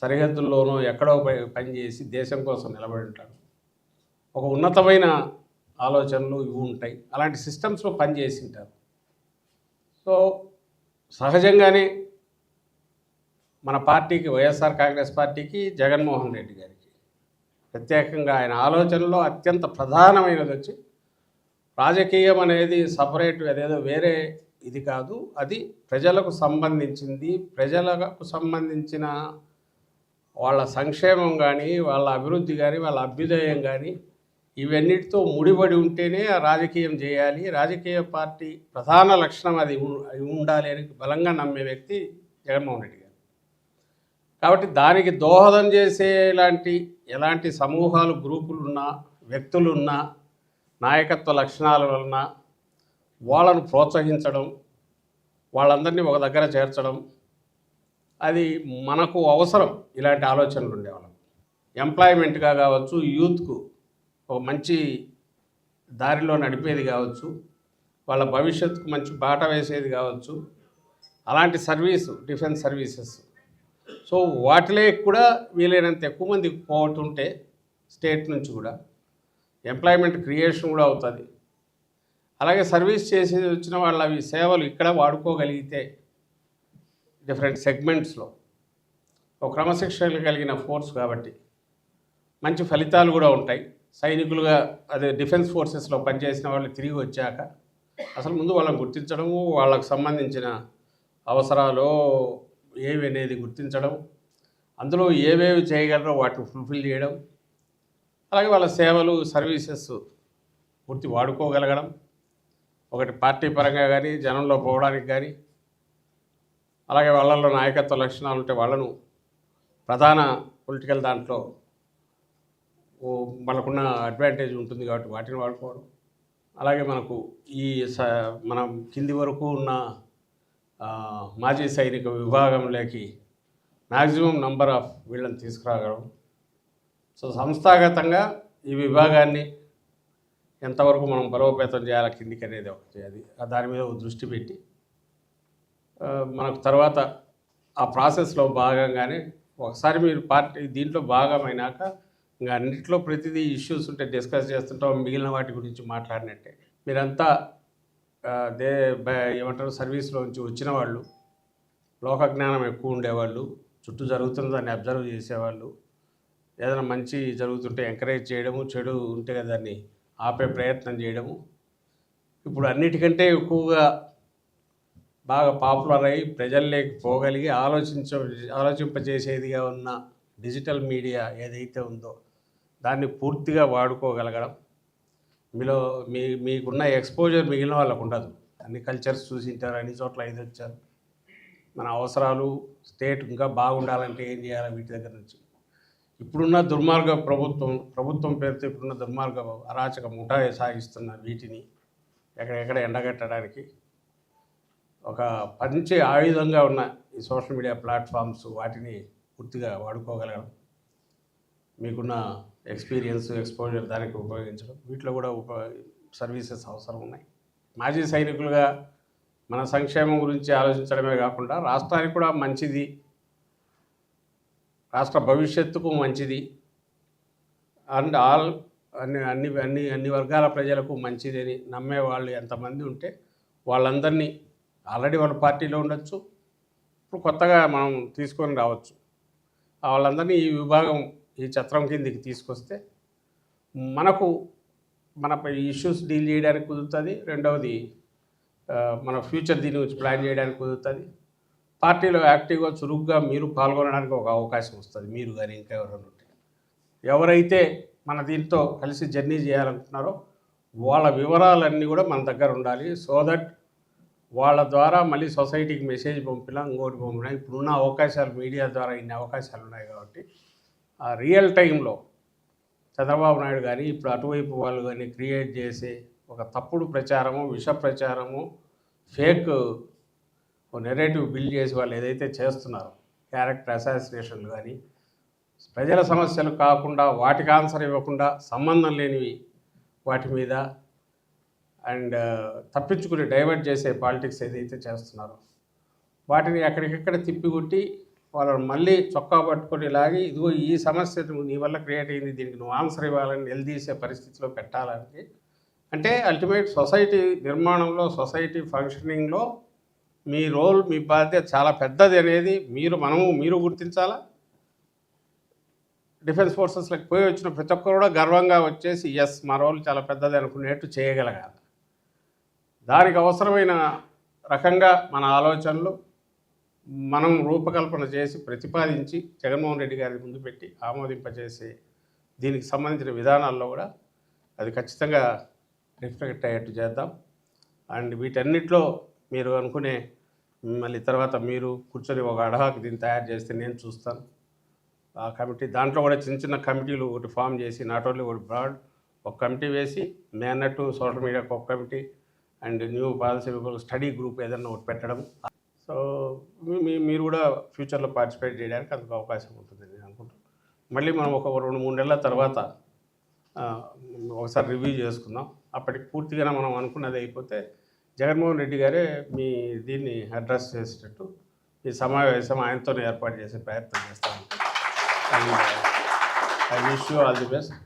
సరిహద్దుల్లోనో ఎక్కడో పనిచేసి దేశం కోసం నిలబడి ఉంటాడు. ఒక ఉన్నతమైన ఆలోచనలు ఇవి ఉంటాయి. అలాంటి సిస్టమ్స్లో పనిచేసి ఉంటారు. సో సహజంగానే మన పార్టీకి, వైఎస్ఆర్ కాంగ్రెస్ పార్టీకి, జగన్మోహన్ రెడ్డి గారికి ప్రత్యేకంగా ఆయన ఆలోచనలో అత్యంత ప్రధానమైనది వచ్చి రాజకీయం అనేది సపరేట్, అదేదో వేరే ఇది కాదు, అది ప్రజలకు సంబంధించింది. ప్రజలకు సంబంధించిన వాళ్ళ సంక్షేమం కానీ, వాళ్ళ అభివృద్ధి కానీ, వాళ్ళ అభ్యుదయం కానీ ఇవన్నిటితో ముడిపడి ఉంటేనే ఆ రాజకీయం చేయాలి. రాజకీయ పార్టీ ప్రధాన లక్షణం అది ఉండాలి అని బలంగా నమ్మే వ్యక్తి జగన్మోహన్ రెడ్డి గారు. కాబట్టి దానికి దోహదం చేసే ఎలాంటి సమూహాలు, గ్రూపులున్నా, వ్యక్తులున్నా, నాయకత్వ లక్షణాల వలన వాళ్ళను ప్రోత్సహించడం, వాళ్ళందరినీ ఒక దగ్గర చేర్చడం, అది మనకు అవసరం. ఇలాంటి ఆలోచనలు ఉండేవాళ్ళం. ఎంప్లాయ్మెంట్గా కావచ్చు, యూత్కు ఒక మంచి దారిలో నడిపేది కావచ్చు, వాళ్ళ భవిష్యత్తుకు మంచి బాట వేసేది కావచ్చు, అలాంటి సర్వీసు, డిఫెన్స్ సర్వీసెస్. సో వాటిలో కూడా వీలైనంత ఎక్కువ మంది పోతుంటే స్టేట్ నుంచి కూడా ఎంప్లాయ్మెంట్ క్రియేషన్ కూడా అవుతుంది. అలాగే సర్వీస్ చేసి వచ్చిన వాళ్ళ అవి సేవలు ఇక్కడ వాడుకోగలిగితే డిఫరెంట్ సెగ్మెంట్స్లో ఒక క్రమశిక్షణ కలిగిన ఫోర్స్ కాబట్టి మంచి ఫలితాలు కూడా ఉంటాయి. సైనికులుగా అదే డిఫెన్స్ ఫోర్సెస్లో పనిచేసిన వాళ్ళు తిరిగి వచ్చాక అసలు ముందు వాళ్ళని గుర్తించడము, వాళ్ళకు సంబంధించిన అవసరాలు ఏవి అనేది గుర్తించడం, అందులో ఏవేవి చేయగలరో వాటిని ఫుల్ఫిల్ చేయడం, అలాగే వాళ్ళ సేవలు, సర్వీసెస్ పూర్తి వాడుకోగలగడం, ఒకటి పార్టీ పరంగా కానీ, జనంలో పోవడానికి కానీ, అలాగే వాళ్ళల్లో నాయకత్వ లక్షణాలు ఉంటే వాళ్ళను ప్రధాన పొలిటికల్ దాంట్లో వాళ్ళకున్న అడ్వాంటేజ్ ఉంటుంది కాబట్టి వాటిని వాడుకోవడం. అలాగే మనకు మనం కింది వరకు ఉన్న మాజీ సైనిక విభాగంలోకి మ్యాక్సిమం నంబర్ ఆఫ్ వీళ్ళని తీసుకురాగడం. సో సంస్థాగతంగా ఈ విభాగాన్ని ఎంతవరకు మనం బలోపేతం చేయాలి కిందికి అనేది ఒకటి, అది దాని మీద దృష్టి పెట్టి మనకు తర్వాత ఆ ప్రాసెస్లో భాగంగానే ఒకసారి మీరు పార్టీ దీంట్లో భాగమైనాక ఇంకా అన్నింటిలో ప్రతిదీ ఇష్యూస్ ఉంటే డిస్కస్ చేస్తుంటాం. మిగిలిన వాటి గురించి మాట్లాడినట్టే మీరంతా ఏమంటారు, సర్వీస్లో నుంచి వచ్చిన వాళ్ళు, లోక జ్ఞానం ఎక్కువ ఉండేవాళ్ళు, చుట్టూ జరుగుతున్న దాన్ని అబ్జర్వ్ చేసేవాళ్ళు, ఏదైనా మంచి జరుగుతుంటే ఎంకరేజ్ చేయడము, చెడు ఉంటే దాన్ని ఆపే ప్రయత్నం చేయడము. ఇప్పుడు అన్నిటికంటే ఎక్కువగా బాగా పాపులర్ అయ్యి ప్రజల్లోకి పోగలిగి ఆలోచింపజేసేదిగా ఉన్న డిజిటల్ మీడియా ఏదైతే ఉందో దాన్ని పూర్తిగా వాడుకోగలగడం. మీకున్న ఎక్స్పోజర్ మిగిలిన వాళ్ళకు ఉండదు. అన్ని కల్చర్స్ చూసింటారు, అన్ని చోట్ల ఇది వచ్చారు. మన అవసరాలు స్టేట్ ఇంకా బాగుండాలంటే ఏం చేయాలి, వీటి దగ్గర నుంచి ఇప్పుడున్న దుర్మార్గ ప్రభుత్వం పేరుతో ఇప్పుడున్న దుర్మార్గ అరాచక ముఠా సాగిస్తున్న వీటిని ఎక్కడెక్కడ ఎండగట్టడానికి ఒక మంచి ఆయుధంగా ఉన్న ఈ సోషల్ మీడియా ప్లాట్ఫామ్స్, వాటిని పూర్తిగా వాడుకోగలగడం, మీకున్న ఎక్స్పీరియన్స్, ఎక్స్పోజర్ దానికి ఉపయోగించడం, వీటిలో కూడా సర్వీసెస్ అవసరం ఉన్నాయి. మాజీ సైనికులుగా మన సంక్షేమం గురించి ఆలోచించడమే కాకుండా రాష్ట్రానికి కూడా మంచిది, రాష్ట్ర భవిష్యత్తుకు మంచిది, అండ్ అన్ని వర్గాల ప్రజలకు మంచిది అని నమ్మే వాళ్ళు ఎంతమంది ఉంటే వాళ్ళందరినీ, ఆల్రెడీ వాళ్ళ పార్టీలో ఉండొచ్చు, ఇప్పుడు కొత్తగా మనం తీసుకొని రావచ్చు, వాళ్ళందరినీ ఈ విభాగం, ఈ చట్రం కిందికి తీసుకొస్తే మన ఇష్యూస్ డీల్ చేయడానికి కుదురుతుంది. రెండవది మన ఫ్యూచర్ దీని గురించి ప్లాన్ చేయడానికి కుదురుతుంది. పార్టీలో యాక్టివ్గా చురుగ్గా మీరు పాల్గొనడానికి ఒక అవకాశం వస్తుంది. మీరు కానీ ఇంకా ఎవరైనా ఉంటే, ఎవరైతే మన దీంతో కలిసి జర్నీ చేయాలనుకుంటున్నారో వాళ్ళ వివరాలన్నీ కూడా మన దగ్గర ఉండాలి. సో దట్ వాళ్ళ ద్వారా మళ్ళీ సొసైటీకి మెసేజ్ పంపినా, ఇంకోటి పంపినా, ఇప్పుడున్న అవకాశాలు మీడియా ద్వారా ఇన్ని అవకాశాలు ఉన్నాయి కాబట్టి ఆ రియల్ టైంలో చంద్రబాబు నాయుడు కానీ ఇప్పుడు అటువైపు వాళ్ళు కానీ క్రియేట్ చేసే ఒక తప్పుడు ప్రచారము, విష ప్రచారము, ఫేక్ నెరేటివ్ బిల్డ్ చేసి వాళ్ళు ఏదైతే చేస్తున్నారో, క్యారెక్టర్ అసాసినేషన్లు కానీ, ప్రజల సమస్యలు కాకుండా వాటికి ఆన్సర్ ఇవ్వకుండా సంబంధం లేనివి వాటి మీద అండ్ తప్పించుకుని డైవర్ట్ చేసే పాలిటిక్స్ ఏదైతే చేస్తున్నారో వాటిని ఎక్కడికెక్కడ తిప్పికొట్టి వాళ్ళని మళ్ళీ చొక్కా పట్టుకొని లాగి ఇదిగో ఈ సమస్య నీ వల్ల క్రియేట్ అయింది, దీనికి నువ్వు ఆన్సర్ ఇవ్వాలని నిలదీసే పరిస్థితిలో పెట్టాలని. అంటే అల్టిమేట్ సొసైటీ నిర్మాణంలో, సొసైటీ ఫంక్షనింగ్లో మీ రోల్, మీ బాధ్యత చాలా పెద్దది అనేది మీరు గుర్తించాలా. డిఫెన్స్ ఫోర్సెస్లోకి పోయి వచ్చిన ప్రతి ఒక్కరు కూడా గర్వంగా వచ్చేసి ఎస్ మా రోల్ చాలా పెద్దది అనుకునేట్టు చేయగలగాలి. దానికి అవసరమైన రకంగా మన ఆలోచనలు మనం రూపకల్పన చేసి ప్రతిపాదించి జగన్మోహన్ రెడ్డి గారి ముందు పెట్టి ఆమోదింపజేసి దీనికి సంబంధించిన విధానాల్లో కూడా అది ఖచ్చితంగా రిఫ్లెక్ట్ అయ్యేట్టు చేద్దాం. అండ్ వీటన్నిటిలో మీరు అనుకునే మళ్ళీ తర్వాత మీరు కూర్చొని ఒక అడహాకి దీన్ని తయారు చేస్తే నేను చూస్తాను. ఆ కమిటీ దాంట్లో కూడా చిన్న చిన్న కమిటీలు ఒకటి ఫామ్ చేసి నాట్ ఓన్లీ ఒకటి బ్రాడ్ ఒక కమిటీ వేసి నేను అన్నట్టు సోషల్ మీడియాకు ఒక committee and new policy study group ఏదన్నా ఒకటి పెట్టడం. సో మీరు కూడా ఫ్యూచర్లో పార్టిసిపేట్ చేయడానికి అందుకు అవకాశం ఉంటుంది నేను అనుకుంటాను. మళ్ళీ మనం ఒక 2-3 నెలల తర్వాత ఒకసారి రివ్యూ చేసుకుందాం. అప్పటికి పూర్తిగా మనం అనుకున్నది అయిపోతే జగన్మోహన్ రెడ్డి గారే మీ దీన్ని అడ్రస్ చేసేటట్టు ఈ సమావేశం ఆయనతోనే ఏర్పాటు చేసే ప్రయత్నం చేస్తాను. I wish you all the best.